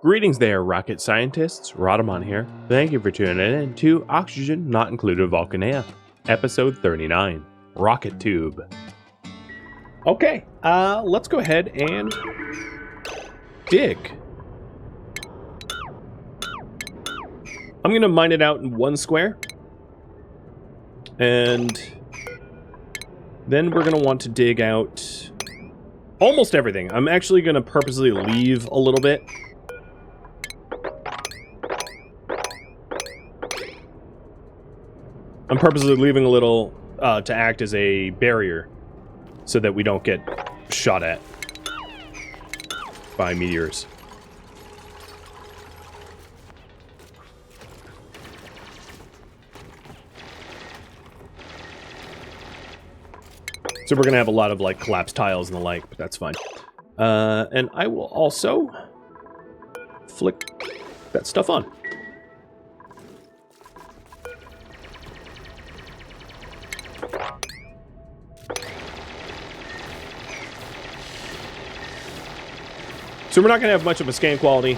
Greetings there, rocket scientists. Rhadamant here. Thank you for tuning in to Oxygen Not Included Volcanea, episode 39, Rocket Tube. Okay, let's go ahead and dig. I'm going to mine it out in one square. And then we're going to want to dig out almost everything. I'm actually going to purposely leave a little bit. I'm purposely leaving a little to act as a barrier so that we don't get shot at by meteors. So we're going to have a lot of like collapsed tiles and the like, but that's fine. And I will also flick that stuff on. So we're not going to have much of a scan quality,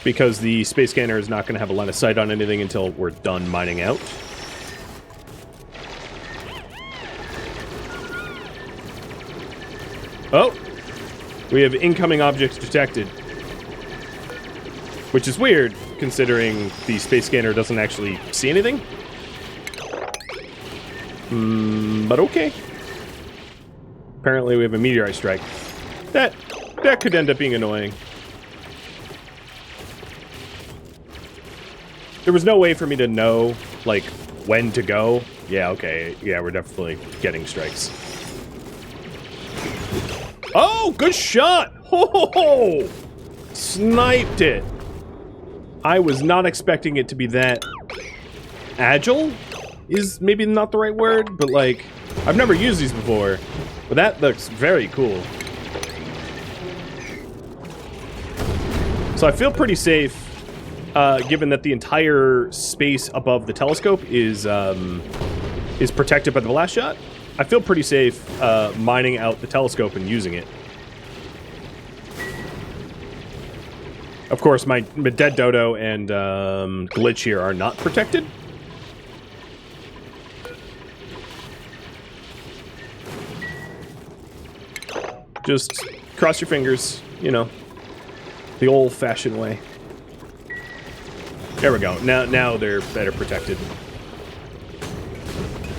because the space scanner is not going to have a line of sight on anything until we're done mining out. Oh! We have incoming objects detected. Which is weird, considering the space scanner doesn't actually see anything. But okay. Apparently we have a meteorite strike. That could end up being annoying. There was no way for me to know, like, when to go. Yeah, okay. Yeah, we're definitely getting strikes. Oh, good shot! Ho ho ho! Sniped it! I was not expecting it to be that agile? Is maybe not the right word, but like, I've never used these before. But that looks very cool. So I feel pretty safe, given that the entire space above the telescope is protected by the blastshot. I feel pretty safe mining out the telescope and using it. Of course, my dead dodo and glitch here are not protected. Just cross your fingers, you know. The old-fashioned way. There we go. Now they're better protected.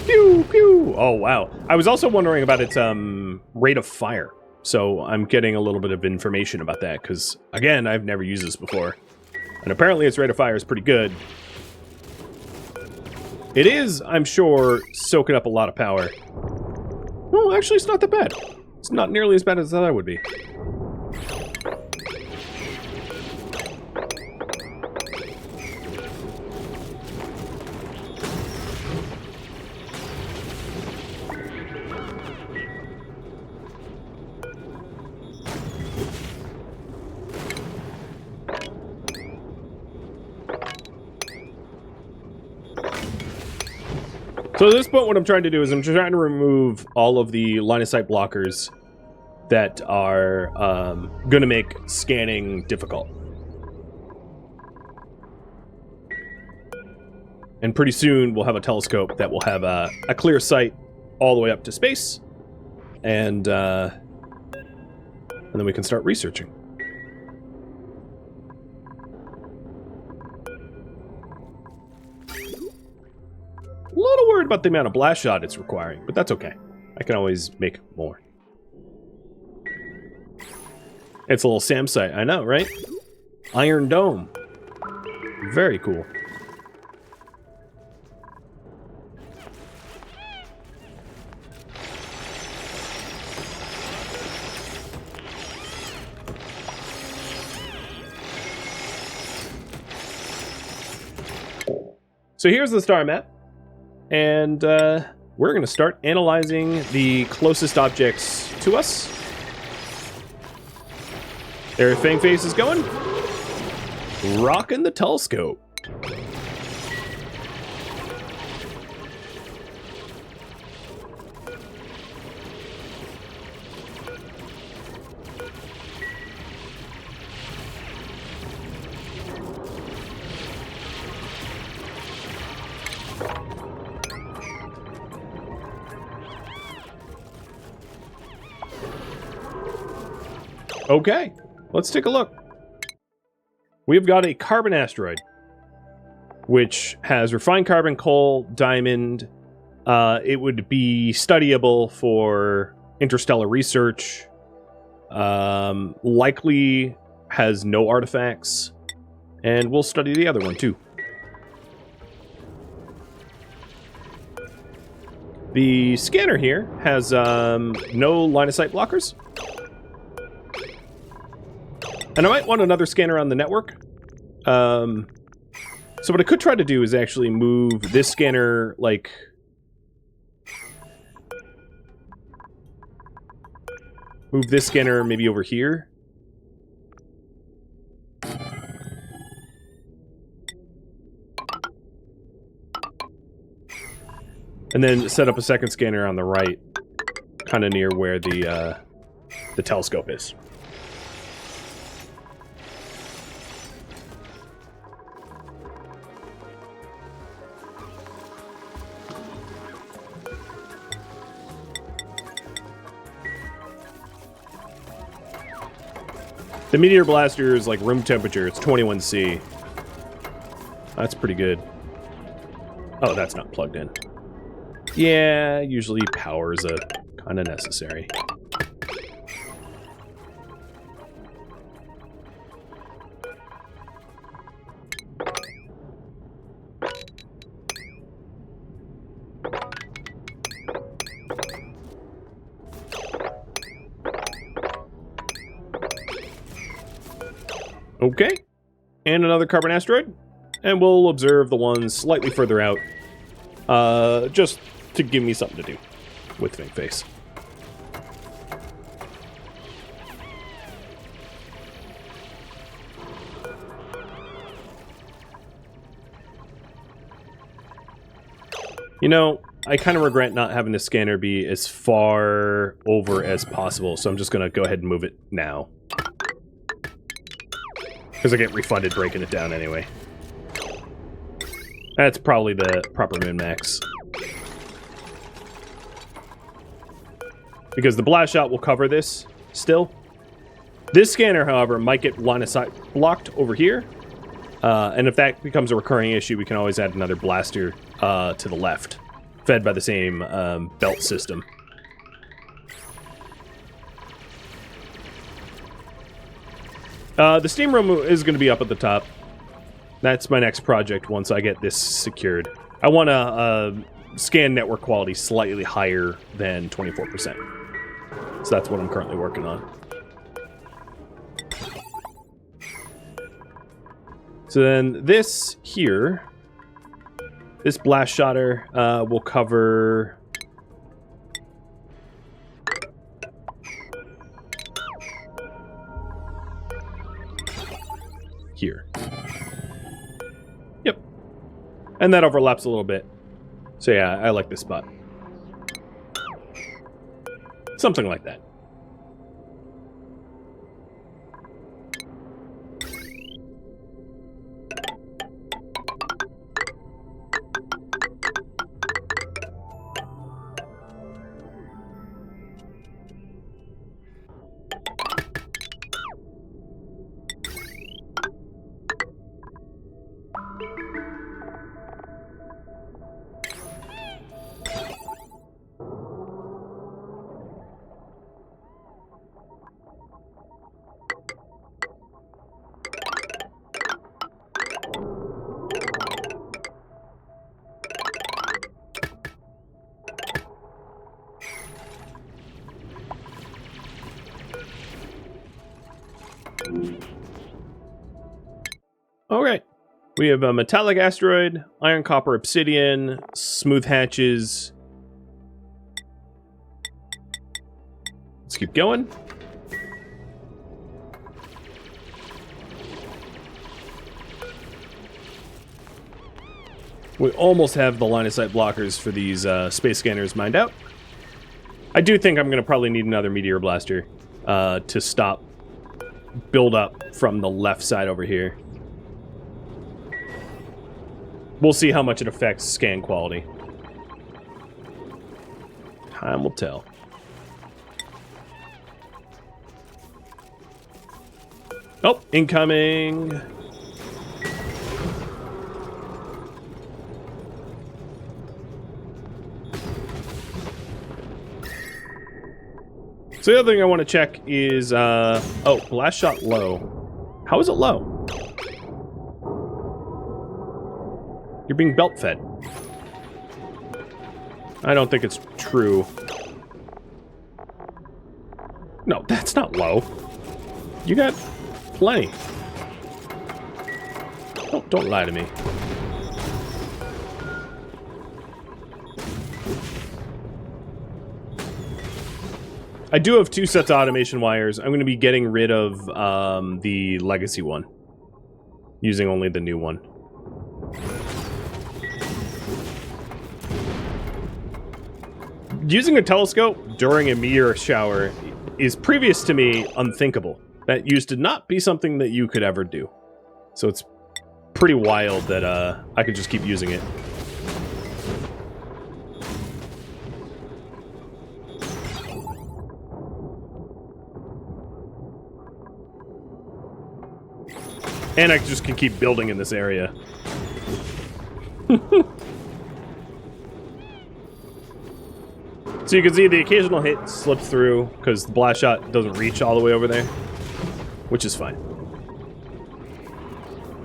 Pew, pew. Oh, wow. I was also wondering about its rate of fire. So I'm getting a little bit of information about that, because, again, I've never used this before. And apparently its rate of fire is pretty good. It is, I'm sure, soaking up a lot of power. Well, actually, it's not that bad. It's not nearly as bad as I thought it would be. So at this point, what I'm trying to do is I'm trying to remove all of the line of sight blockers that are going to make scanning difficult. And pretty soon we'll have a telescope that will have a clear sight all the way up to space, and then we can start researching. A little worried about the amount of blast shot it's requiring, but that's okay. I can always make more. It's a little SAM site, I know, right? Iron Dome. Very cool. So here's the star map. And we're going to start analyzing the closest objects to us. There, Fang Face is going. Rocking the telescope. Okay, let's take a look. We've got a carbon asteroid, which has refined carbon, coal, diamond. It would be studyable for interstellar research. Likely has no artifacts. And we'll study the other one, too. The scanner here has no line-of-sight blockers. And I might want another scanner on the network. So what I could try to do is actually move this scanner, like... Move this scanner maybe over here. And then set up a second scanner on the right, kind of near where the telescope is. The meteor blaster is like room temperature. It's 21°C. That's pretty good. Oh, that's not plugged in. Yeah, usually power is kind of necessary. Okay, and another carbon asteroid, and we'll observe the ones slightly further out, just to give me something to do with Think Face. You know, I kind of regret not having the scanner be as far over as possible, so I'm just going to go ahead and move it now. Because I get refunded breaking it down anyway. That's probably the proper min-max. Because the blastshot will cover this still. This scanner, however, might get line of sight blocked over here. And if that becomes a recurring issue, we can always add another blaster to the left, fed by the same belt system. The steam room is going to be up at the top. That's my next project once I get this secured. I want to scan network quality slightly higher than 24%. So that's what I'm currently working on. So then this here, this blast shotter will cover... here. Yep. And that overlaps a little bit. So yeah, I like this spot. Something like that. Okay. We have a metallic asteroid, iron, copper, obsidian, smooth hatches. Let's keep going. We almost have the line of sight blockers for these space scanners mined out. I do think I'm going to probably need another meteor blaster to stop build up from the left side over here. We'll see how much it affects scan quality. Time will tell. Oh, incoming. So the other thing I want to check is, oh, blastshot low. How is it low? You're being belt fed. I don't think it's true. No, that's not low. You got plenty. Don't lie to me. I do have 2 sets of automation wires. I'm going to be getting rid of the legacy one. Using only the new one. Using a telescope during a meteor shower is, previous to me, unthinkable. That used to not be something that you could ever do. So it's pretty wild that I could just keep using it. And I just can keep building in this area. So you can see the occasional hit slips through because the blast shot doesn't reach all the way over there, which is fine.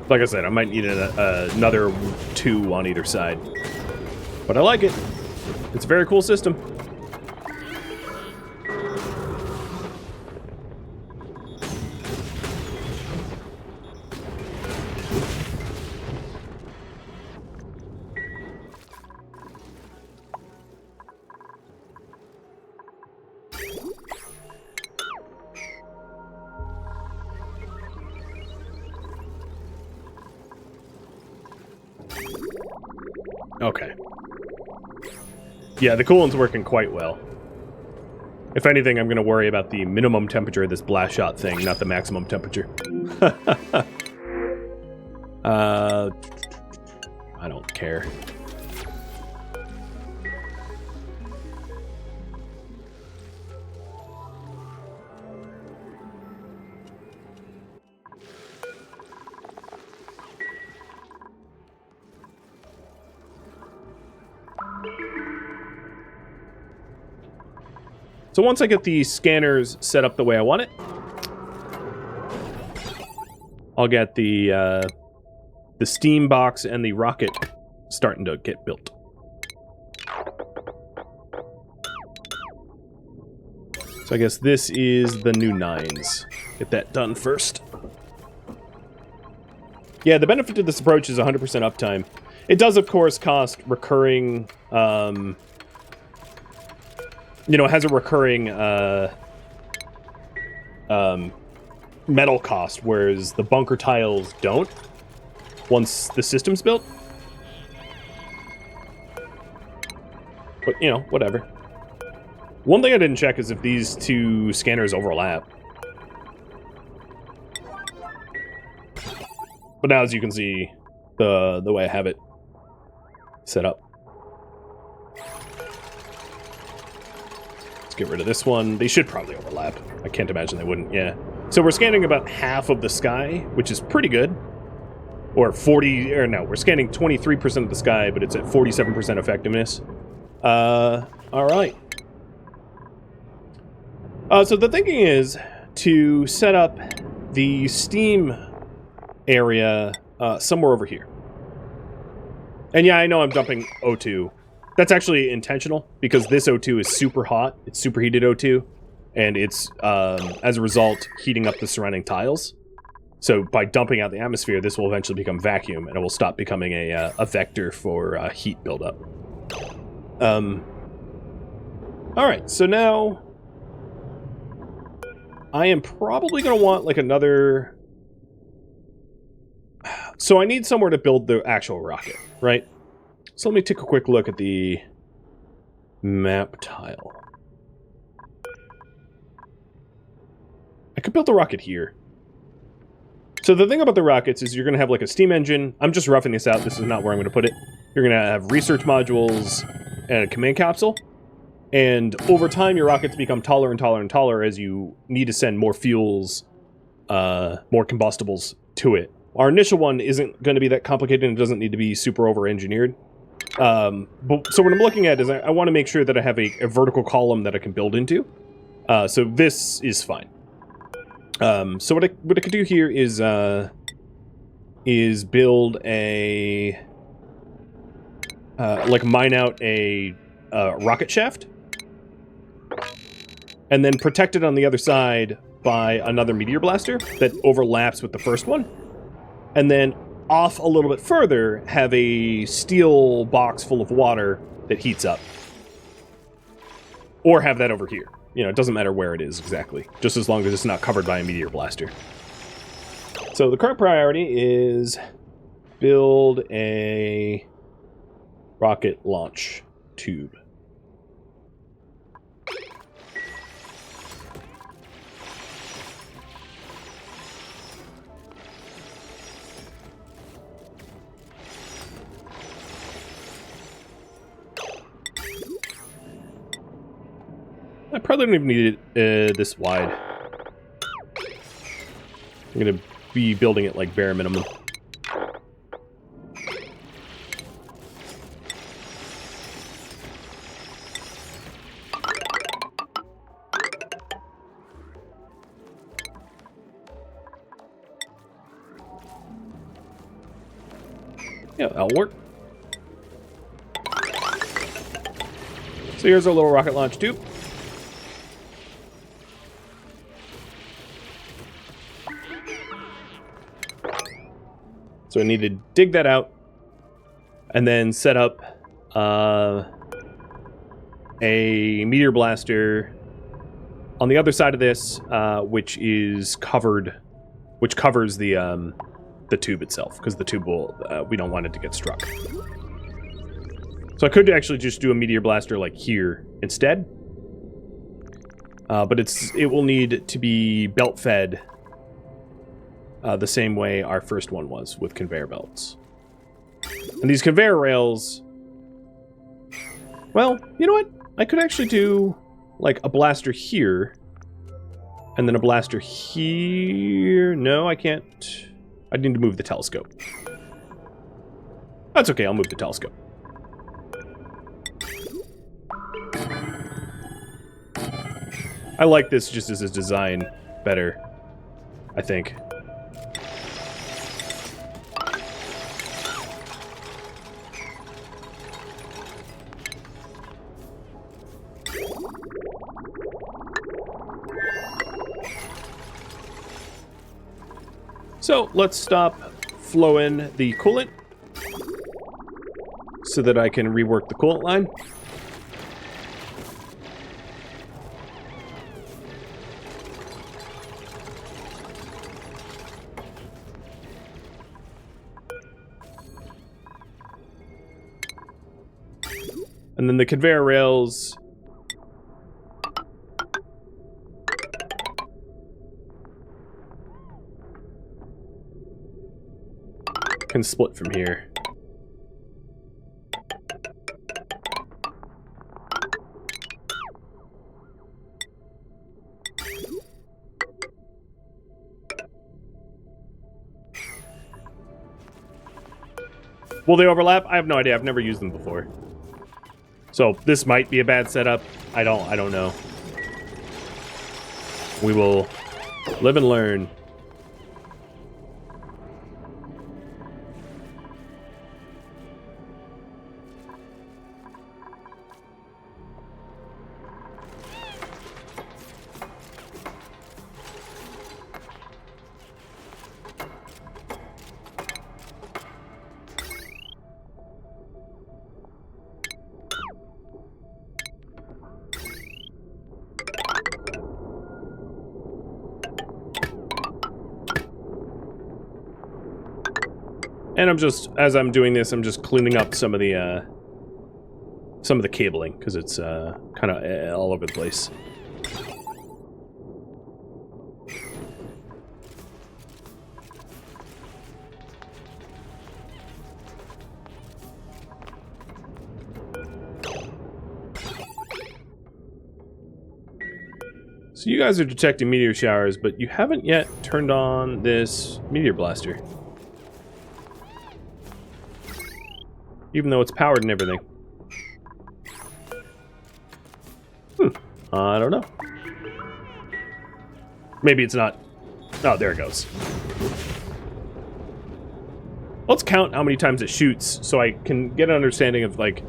Like I said, I might need another 2 on either side. But I like it. It's a very cool system. Okay. Yeah, the coolant's working quite well. If anything, I'm going to worry about the minimum temperature of this blast shot thing, not the maximum temperature. I don't care. So once I get the scanners set up the way I want it, I'll get the steam box and the rocket starting to get built. So I guess this is the new 9s. Get that done first. Yeah, the benefit to this approach is 100% uptime. It does, of course, cost recurring... you know, it has a recurring metal cost, whereas the bunker tiles don't once the system's built. But, you know, whatever. One thing I didn't check is if these 2 scanners overlap. But now, as you can see, the way I have it set up. Get rid of this one. They should probably overlap. I can't imagine they wouldn't, yeah. So we're scanning about half of the sky, which is pretty good. Or 40, or no, we're scanning 23% of the sky, but it's at 47% effectiveness. Alright. So the thinking is to set up the steam area somewhere over here. And yeah, I know I'm dumping O2. That's actually intentional, because this O2 is super hot. It's superheated O2, and it's, as a result, heating up the surrounding tiles. So by dumping out the atmosphere, this will eventually become vacuum, and it will stop becoming a vector for heat buildup. Alright, so now... I am probably going to want, like, another... So I need somewhere to build the actual rocket, right? So let me take a quick look at the map tile. I could build the rocket here. So the thing about the rockets is you're going to have like a steam engine. I'm just roughing this out. This is not where I'm going to put it. You're going to have research modules and a command capsule. And over time, your rockets become taller and taller and taller as you need to send more fuels more combustibles to it. Our initial one isn't going to be that complicated and it doesn't need to be super over-engineered. So what I'm looking at is I want to make sure that I have a vertical column that I can build into. So this is fine. So what I could do here is build a like mine out a rocket shaft, and then protect it on the other side by another meteor blaster that overlaps with the first one, and then off a little bit further have a steel box full of water that heats up, or have that over here. You know, it doesn't matter where it is exactly, just as long as it's not covered by a meteor blaster. So the current priority is build a rocket launch tube. I probably don't even need it this wide. I'm going to be building it like bare minimum. Yeah, that'll work. So here's our little rocket launch tube. So I need to dig that out and then set up a meteor blaster on the other side of this, which covers the tube itself, because the tube will we don't want it to get struck. So I could actually just do a meteor blaster like here instead, but it will need to be belt fed. The same way our first one was, with conveyor belts. And these conveyor rails... Well, you know what? I could actually do, like, a blaster here. And then a blaster here... No, I can't. I need to move the telescope. That's okay, I'll move the telescope. I like this just as a design better, I think. So let's stop flowing the coolant so that I can rework the coolant line. And then the conveyor rails can split from here. Will they overlap? I have no idea. I've never used them before. So this might be a bad setup. I don't know. We will live and learn. And I'm just, as I'm doing this, I'm just cleaning up some of the cabling, because it's kind of all over the place. So you guys are detecting meteor showers, but you haven't yet turned on this meteor blaster. Even though it's powered and everything. I don't know. Maybe it's not. Oh, there it goes. Let's count how many times it shoots so I can get an understanding of, like,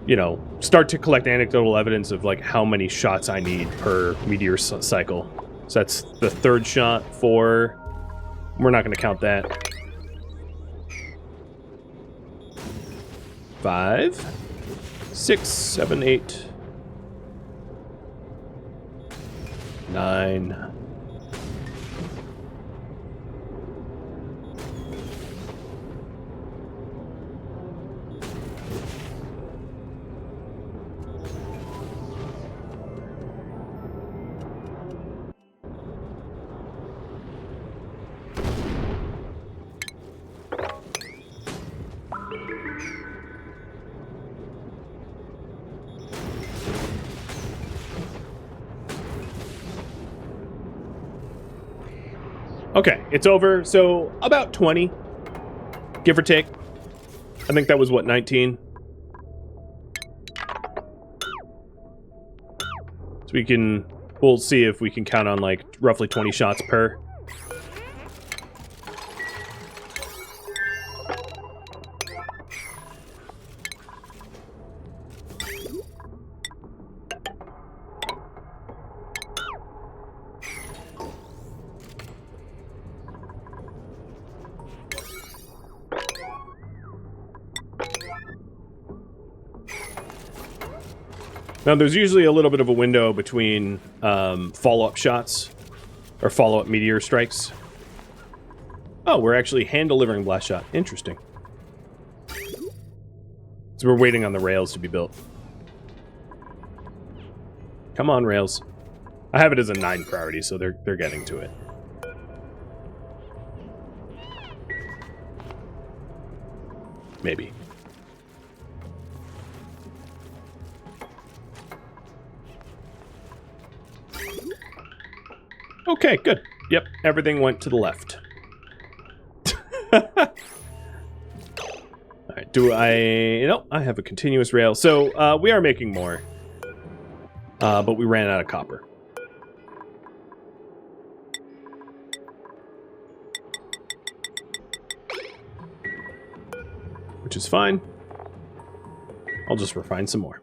you know, start to collect anecdotal evidence of, like, how many shots I need per meteor cycle. So that's the third shot, 4. We're not going to count that. 5, 6, 7, 8, 9. Okay, it's over. So about 20, give or take. I think that was what, 19. So we'll see if we can count on like roughly 20 shots per. Now, there's usually a little bit of a window between follow-up shots, or follow-up meteor strikes. Oh, we're actually hand-delivering blastshot. Interesting. So we're waiting on the rails to be built. Come on, rails. I have it as a 9 priority, so they're getting to it. Maybe. Okay, good. Yep, everything went to the left. Alright, no, I have a continuous rail. So, we are making more. But we ran out of copper. Which is fine. I'll just refine some more.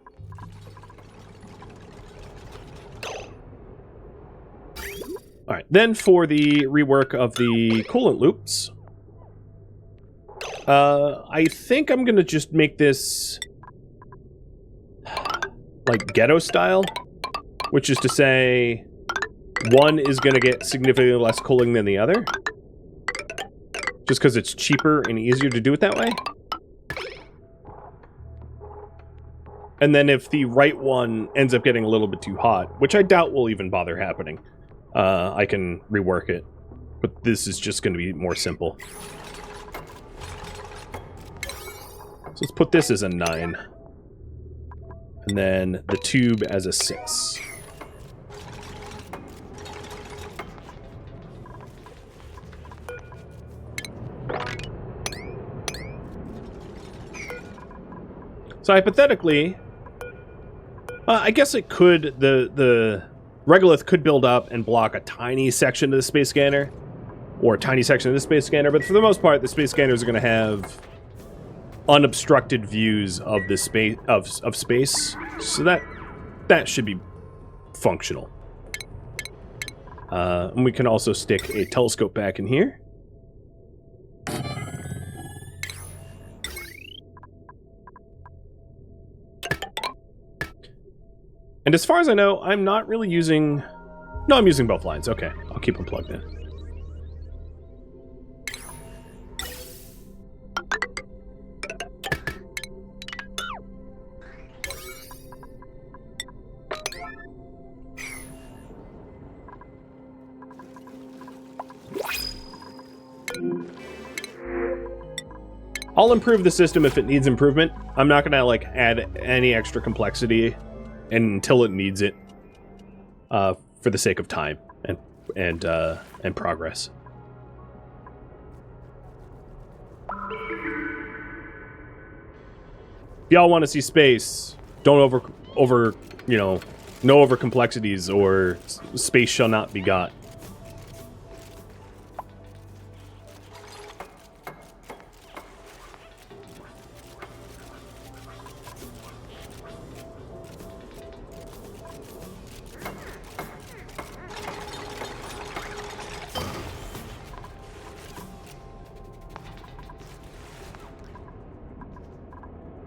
Alright, then for the rework of the coolant loops, I think I'm gonna just make this like ghetto style, which is to say one is gonna get significantly less cooling than the other, just because it's cheaper and easier to do it that way. And then if the right one ends up getting a little bit too hot, which I doubt will even bother happening, I can rework it, but this is just going to be more simple. So let's put this as a 9. And then the tube as a 6. So hypothetically, I guess it could, the Regolith could build up and block a tiny section of the space scanner, or a tiny section of the space scanner, but for the most part, the space scanners are going to have unobstructed views of the space of space, so that should be functional. And we can also stick a telescope back in here. And as far as I know, I'm not really using... No, I'm using both lines. Okay, I'll keep them plugged in. I'll improve the system if it needs improvement. I'm not gonna, like, add any extra complexity until it needs it. for the sake of time and progress. If y'all want to see space, don't over you know, no over complexities, or space shall not be got.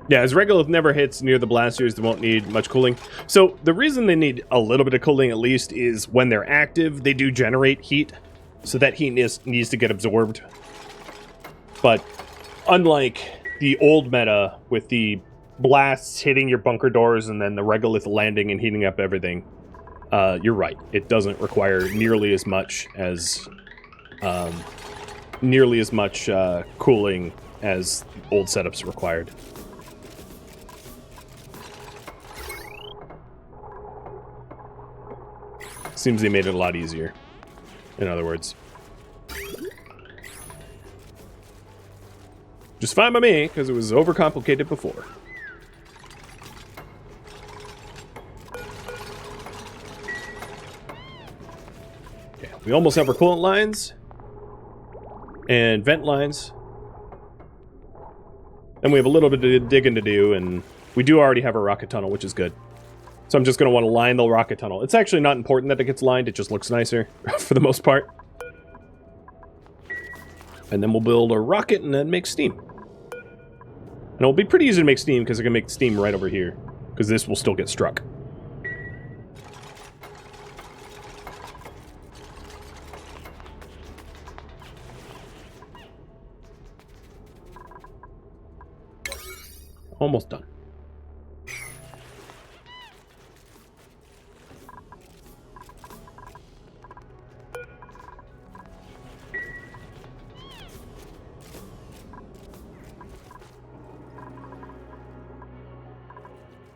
Yeah, as regolith never hits near the blasters, they won't need much cooling. So the reason they need a little bit of cooling at least is when they're active, they do generate heat. So that heat needs to get absorbed. But unlike the old meta with the blasts hitting your bunker doors and then the regolith landing and heating up everything, you're right. It doesn't require nearly as much cooling as old setups required. Seems they made it a lot easier, in other words. Just fine by me, because it was overcomplicated before. Okay, we almost have our coolant lines. And vent lines. And we have a little bit of digging to do, and we do already have a rocket tunnel, which is good. So I'm just going to want to line the rocket tunnel. It's actually not important that it gets lined, it just looks nicer, for the most part. And then we'll build a rocket and then make steam. And it'll be pretty easy to make steam, because I can make steam right over here. Because this will still get struck. Almost done.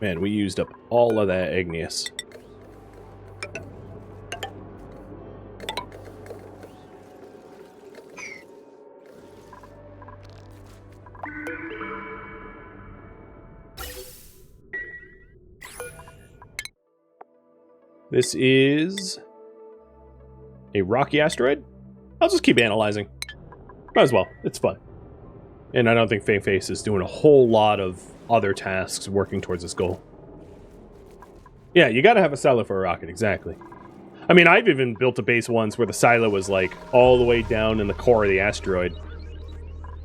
Man, we used up all of that igneous. This is a rocky asteroid. I'll just keep analyzing. Might as well. It's fun. And I don't think Face is doing a whole lot of other tasks working towards this goal. Yeah, you gotta have a silo for a rocket, exactly. I mean, I've even built a base once where the silo was like all the way down in the core of the asteroid.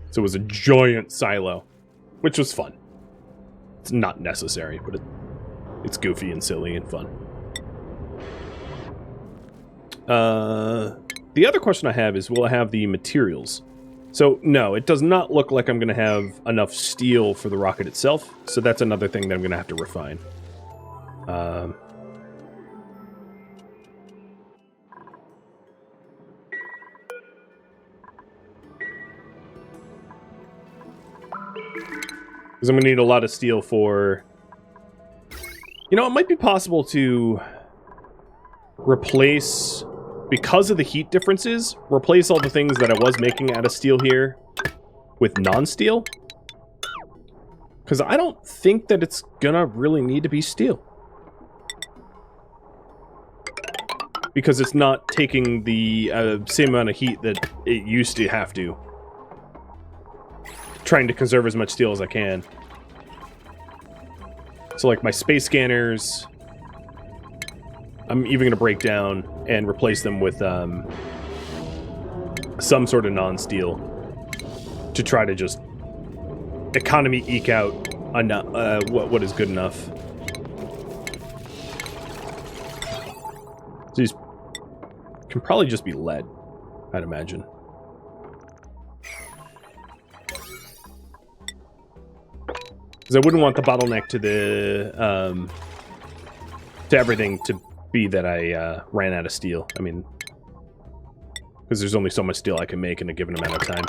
So it was a giant silo, which was fun. It's not necessary, but it's goofy and silly and fun. The other question I have is, will I have the materials? So, no, it does not look like I'm going to have enough steel for the rocket itself, so that's another thing that I'm going to have to refine. Because I'm going to need a lot of steel for... You know, it might be possible to replace... Because of the heat differences, replace all the things that I was making out of steel here with non-steel. Because I don't think that it's gonna really need to be steel. Because it's not taking the same amount of heat that it used to have to. Trying to conserve as much steel as I can. So like my space scanners... I'm even going to break down and replace them with some sort of non-steel to try to just economy eke out what is good enough. These can probably just be lead, I'd imagine. Because I wouldn't want the bottleneck to the to everything to be that I ran out of steel. I mean, because there's only so much steel I can make in a given amount of time.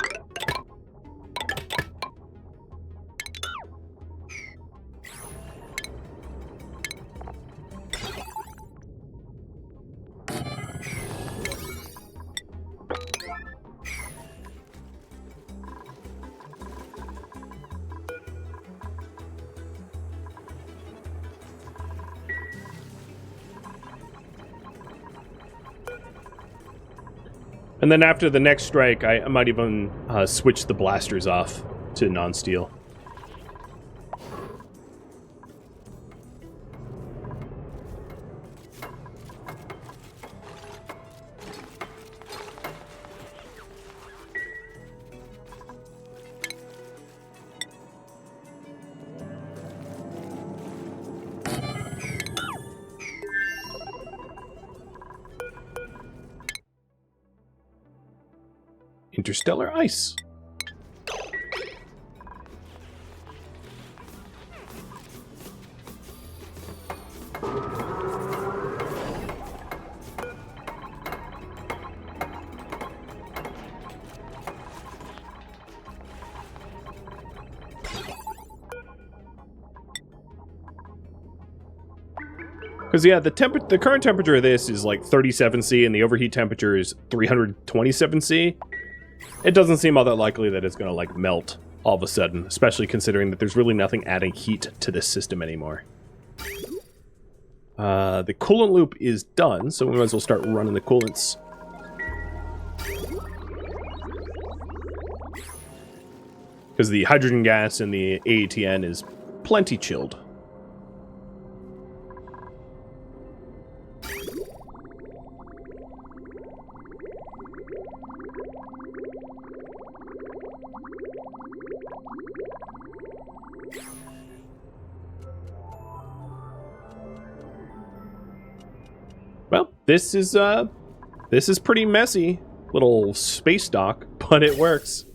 And then after the next strike, I might even switch the blasters off to non-steel. Interstellar ice. Because, yeah, the current temperature of this is like 37°C, and the overheat temperature is 327°C. It doesn't seem all that likely that it's going to, like, melt all of a sudden, especially considering that there's really nothing adding heat to this system anymore. The coolant loop is done, so we might as well start running the coolants. Because the hydrogen gas in the AETN is plenty chilled. Well, this is pretty messy, little space dock, but it works.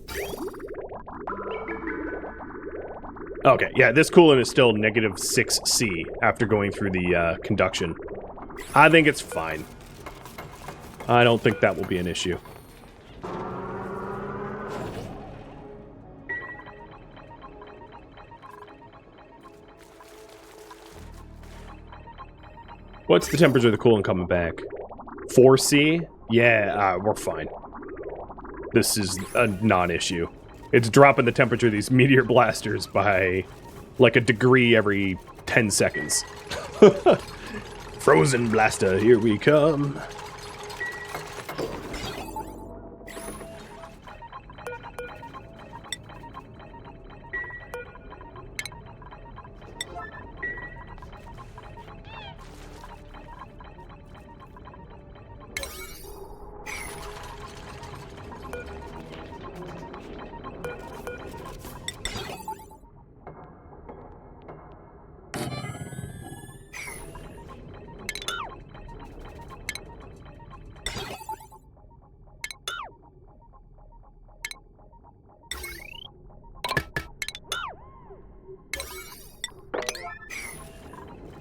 Okay, yeah, this coolant is still -6°C after going through the conduction. I think it's fine. I don't think that will be an issue. What's the temperature of the coolant coming back? 4°C? Yeah, we're fine. This is a non-issue. It's dropping the temperature of these meteor blasters by like a degree every 10 seconds. Frozen blaster, here we come.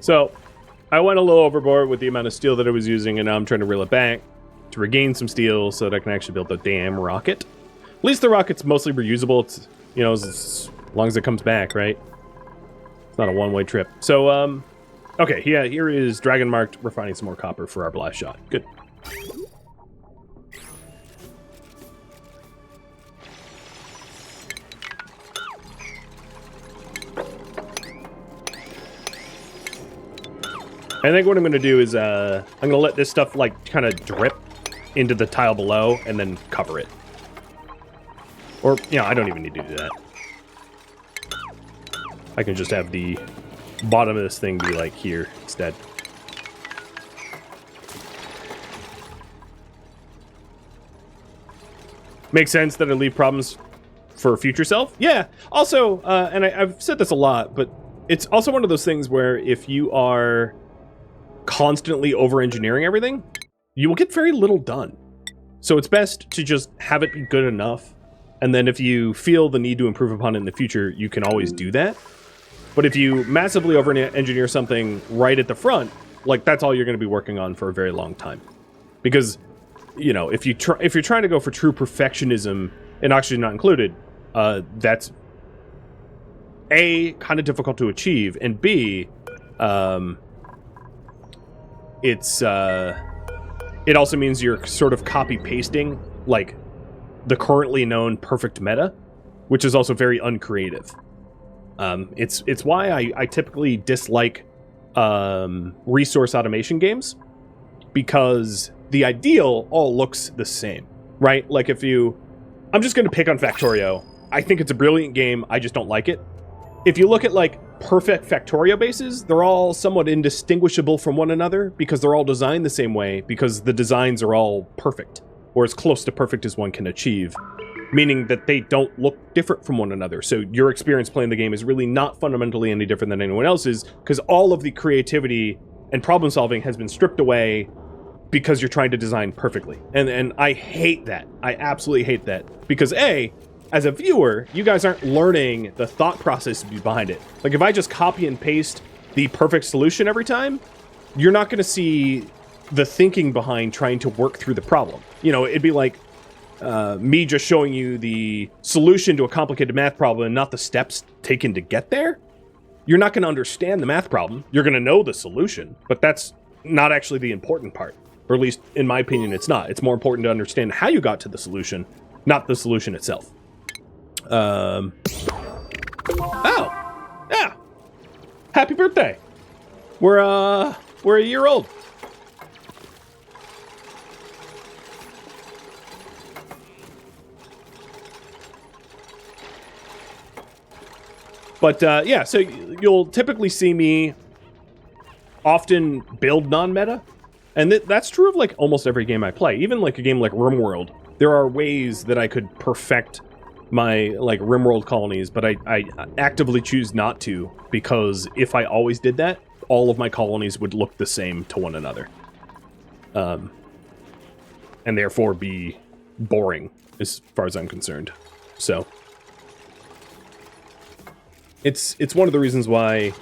So, I went a little overboard with the amount of steel that I was using, and now I'm trying to reel it back to regain some steel so that I can actually build the damn rocket. At least the rocket's mostly reusable. It's, you know, as long as it comes back, right? It's not a one-way trip. So, okay, yeah, here is Dragon Marked refining some more copper for our blast shot. Good. I think what I'm going to do is, I'm going to let this stuff, like, kind of drip into the tile below and then cover it. Or, you know, I don't even need to do that. I can just have the bottom of this thing be, like, here instead. Makes sense that I leave problems for future self? Yeah. Also, and I've said this a lot, but it's also one of those things where if you are constantly over-engineering everything, you will get very little done. So it's best to just have it be good enough, and then if you feel the need to improve upon it in the future, you can always do that. But if you massively over-engineer something right at the front, like, that's all you're going to be working on for a very long time. Because, you know, if you're trying to go for true perfectionism, and oxygen not included, that's A, kind of difficult to achieve, and B, it also means you're sort of copy-pasting, like, the currently known perfect meta, which is also very uncreative. It's why I typically dislike resource automation games, because the ideal all looks the same. right? Like if you... I'm just going to pick on Factorio. I think it's a brilliant game. I just don't like it. If you look at like perfect Factorio bases, they're all somewhat indistinguishable from one another because they're all designed the same way because the designs are all perfect, or as close to perfect as one can achieve, meaning that they don't look different from one another. So your experience playing the game is really not fundamentally any different than anyone else's because all of the creativity and problem solving has been stripped away because you're trying to design perfectly. And I hate that. I absolutely hate that because A, as a viewer, you guys aren't learning the thought process behind it. Like if I just copy and paste the perfect solution every time, you're not going to see the thinking behind trying to work through the problem. You know, it'd be like me just showing you the solution to a complicated math problem and not the steps taken to get there. You're not going to understand the math problem. You're going to know the solution, but that's not actually the important part. Or at least, in my opinion, it's not. It's more important to understand how you got to the solution, not the solution itself. Oh, yeah. Happy birthday. We're a year old. But yeah, so you'll typically see me often build non-meta, and that's true of like almost every game I play. Even like a game like RimWorld, there are ways that I could perfect my like RimWorld colonies, but I actively choose not to because if I always did that, all of my colonies would look the same to one another, and therefore be boring as far as I'm concerned. So it's one of the reasons why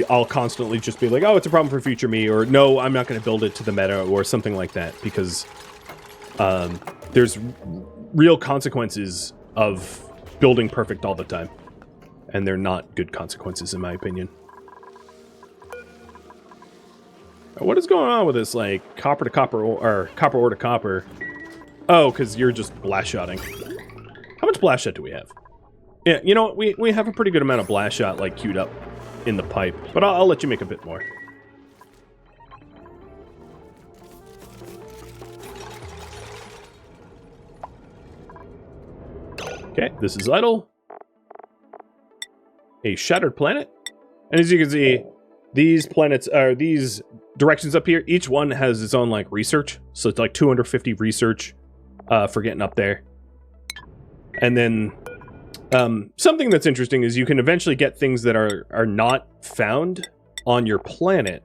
I'll constantly just be like, oh, it's a problem for future me, or no, I'm not going to build it to the meta, or something like that, because there's real consequences of building perfect all the time, and they're not good consequences in my opinion. What is going on with this, like, copper to copper, or copper ore to copper? Oh, because you're just blast shotting. How much blast shot do we have? Yeah, you know what, we have a pretty good amount of blast shot, like, queued up in the pipe, but I'll let you make a bit more. Okay, this is idle. A shattered planet. And as you can see, these planets are these directions up here. Each one has its own like research. So it's like 250 research for getting up there. And then something that's interesting is you can eventually get things that are not found on your planet,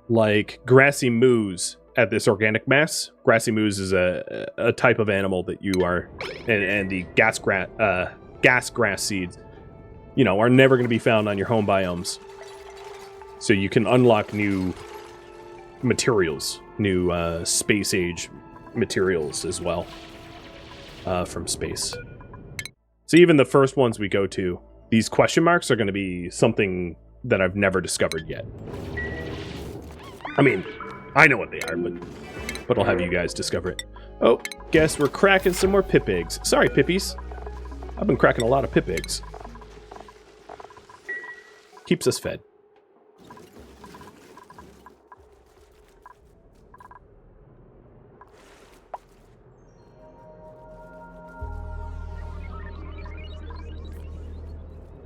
like grassy moos at this organic mass. Grassy moos is a type of animal that you are, and the gas grass seeds, you know, are never going to be found on your home biomes. So you can unlock new materials, new space age materials as well from space. So even the first ones we go to, these question marks are going to be something that I've never discovered yet. I mean, I know what they are, but I'll have you guys discover it. Oh, guess we're cracking some more pip eggs. Sorry, pippies. I've been cracking a lot of pip eggs. Keeps us fed.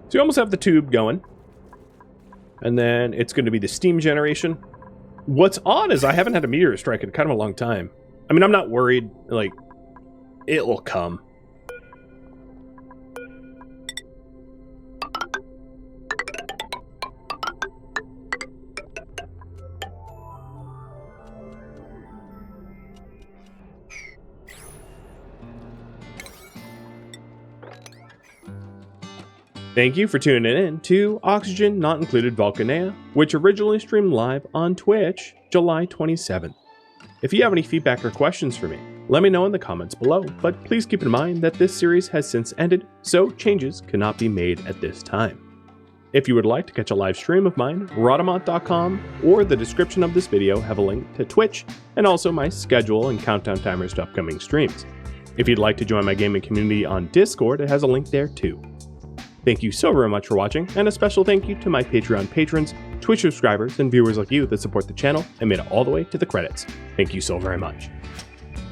So you almost have the tube going. And then it's going to be the steam generation. What's odd is I haven't had a meteor strike in kind of a long time. I mean, I'm not worried. Like, it will come. Thank you for tuning in to Oxygen Not Included Volcanea, which originally streamed live on Twitch, July 27th. If you have any feedback or questions for me, let me know in the comments below, but please keep in mind that this series has since ended, so changes cannot be made at this time. If you would like to catch a live stream of mine, Rhadamant.com or the description of this video have a link to Twitch, and also my schedule and countdown timers to upcoming streams. If you'd like to join my gaming community on Discord, it has a link there too. Thank you so very much for watching, and a special thank you to my Patreon patrons, Twitch subscribers, and viewers like you that support the channel and made it all the way to the credits. Thank you so very much.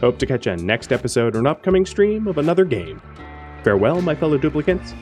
Hope to catch a next episode or an upcoming stream of another game. Farewell, my fellow duplicants.